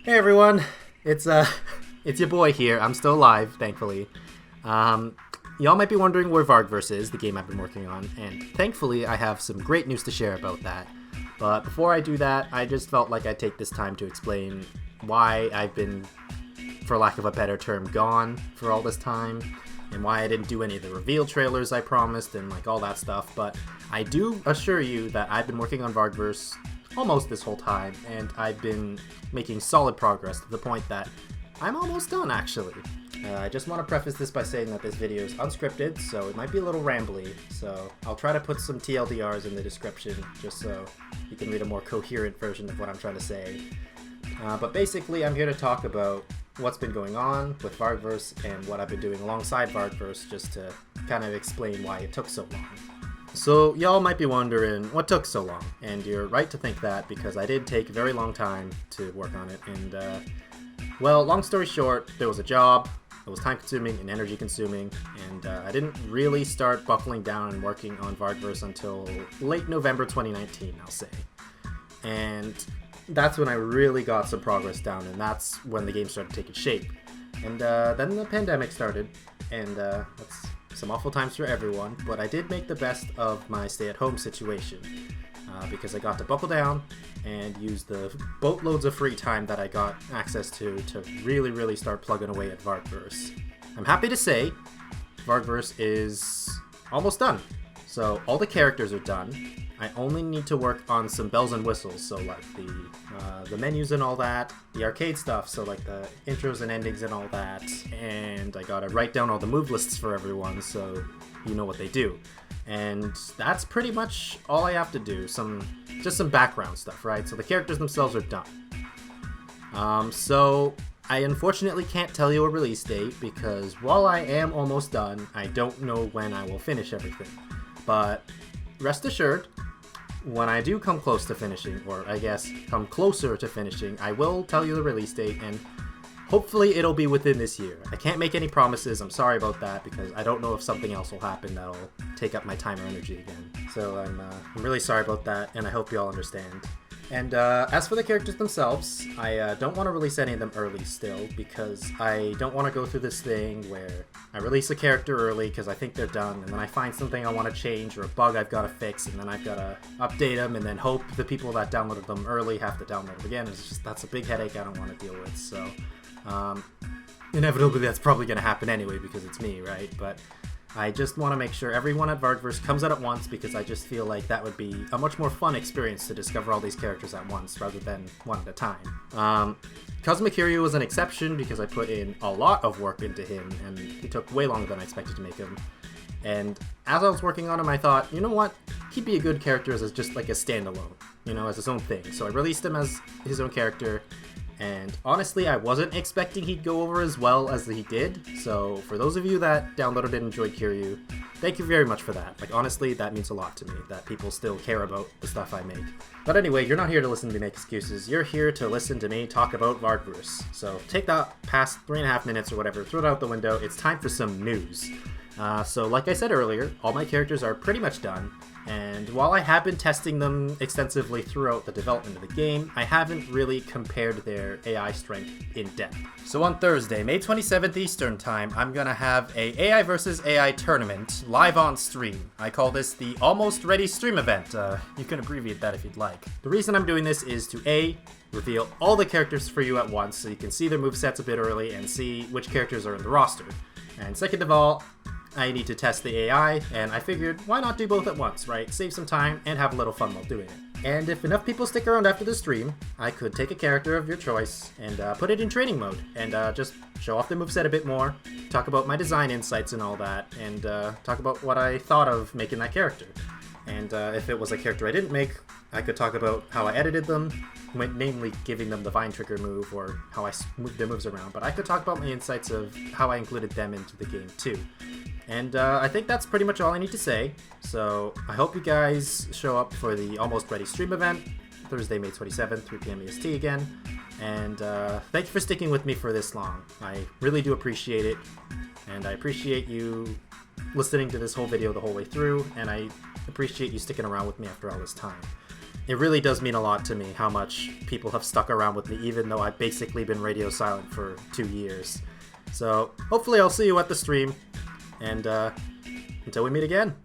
Hey everyone, it's it's your boy here. I'm still alive, thankfully. Y'all might be wondering where Vargverse is, the game I've been working on, and thankfully I have some great news to share about that. But before I do that, I just felt like I'd take this time to explain why I've been, for lack of a better term, gone for all this time, and why I didn't do any of the reveal trailers I promised, and like all that stuff. But I do assure you that I've been working on Vargverse almost this whole time, and I've been making solid progress to the point that I'm almost done, actually. I just want to preface this by saying that this video is unscripted, so it might be a little rambly, so I'll try to put some TLDRs in the description, just so you can read a more coherent version of what I'm trying to say. But basically, I'm here to talk about what's been going on with Vargverse and what I've been doing alongside Vargverse, just to kind of explain why it took so long. So y'all might be wondering what took so long, and you're right to think that because I did take a very long time to work on it, and well, long story short, there was a job, it was time consuming and energy consuming, and I didn't really start buckling down and working on Vargverse until late November 2019, I'll say. And that's when I really got some progress down, and that's when the game started taking shape. And then the pandemic started, and that's some awful times for everyone, but I did make the best of my stay-at-home situation because I got to buckle down and use the boatloads of free time that I got access to really start plugging away at Vargverse. I'm happy to say Vargverse is almost done. So all the characters are done. I only need to work on some bells and whistles, so like the menus and all that, the arcade stuff, so like the intros and endings and all that, and I gotta write down all the move lists for everyone so you know what they do. And that's pretty much all I have to do, just some background stuff, right? So the characters themselves are done. So I unfortunately can't tell you a release date because while I am almost done, I don't know when I will finish everything. But rest assured, when I do come close to finishing, or I guess come closer to finishing, I will tell you the release date, and hopefully it'll be within this year. I can't make any promises, I'm sorry about that, because I don't know if something else will happen that'll take up my time or energy again. So I'm really sorry about that, and I hope you all understand. And as for the characters themselves, I don't want to release any of them early still, because I don't want to go through this thing where I release a character early because I think they're done, and then I find something I want to change or a bug I've got to fix, and then I've got to update them, and then hope the people that downloaded them early have to download them again. It's just, that's a big headache I don't want to deal with, so inevitably that's probably going to happen anyway because it's me, right? But I just want to make sure everyone at Vargverse comes out at once because I just feel like that would be a much more fun experience to discover all these characters at once rather than one at a time. Kiryu was an exception because I put in a lot of work into him and it took way longer than I expected to make him. And as I was working on him, I thought, you know what, he'd be a good character as just like a standalone, you know, as his own thing. So I released him as his own character. And honestly, I wasn't expecting he'd go over as well as he did, so for those of you that downloaded and enjoyed Kiryu, thank you very much for that. Like, honestly, that means a lot to me, that people still care about the stuff I make. But anyway, you're not here to listen to me make excuses, you're here to listen to me talk about Vargverse. So take that past 3.5 minutes or whatever, throw it out the window, it's time for some news. So like I said earlier, all my characters are pretty much done, and while I have been testing them extensively throughout the development of the game, I haven't really compared their AI strength in depth. So on Thursday, May 27th Eastern Time, I'm gonna have a AI versus AI tournament live on stream. I call this the Almost Ready Stream event. You can abbreviate that if you'd like. The reason I'm doing this is to A, reveal all the characters for you at once so you can see their movesets a bit early and see which characters are in the roster. And second of all, I need to test the AI, and I figured, why not do both at once, right? Save some time and have a little fun while doing it. And if enough people stick around after the stream, I could take a character of your choice and put it in training mode, and just show off the moveset a bit more, talk about my design insights and all that, and talk about what I thought of making that character. And if it was a character I didn't make, I could talk about how I edited them, namely giving them the vine trigger move or how I moved their moves around, but I could talk about my insights of how I included them into the game too. And I think that's pretty much all I need to say, so I hope you guys show up for the Almost Ready stream event, Thursday, May 27th, 3 p.m. EST again, and thank you for sticking with me for this long. I really do appreciate it, and I appreciate you listening to this whole video the whole way through, and I appreciate you sticking around with me after all this time. it really does mean a lot to me how much people have stuck around with me, even though I've basically been radio silent for 2 years. So hopefully I'll see you at the stream, and until we meet again.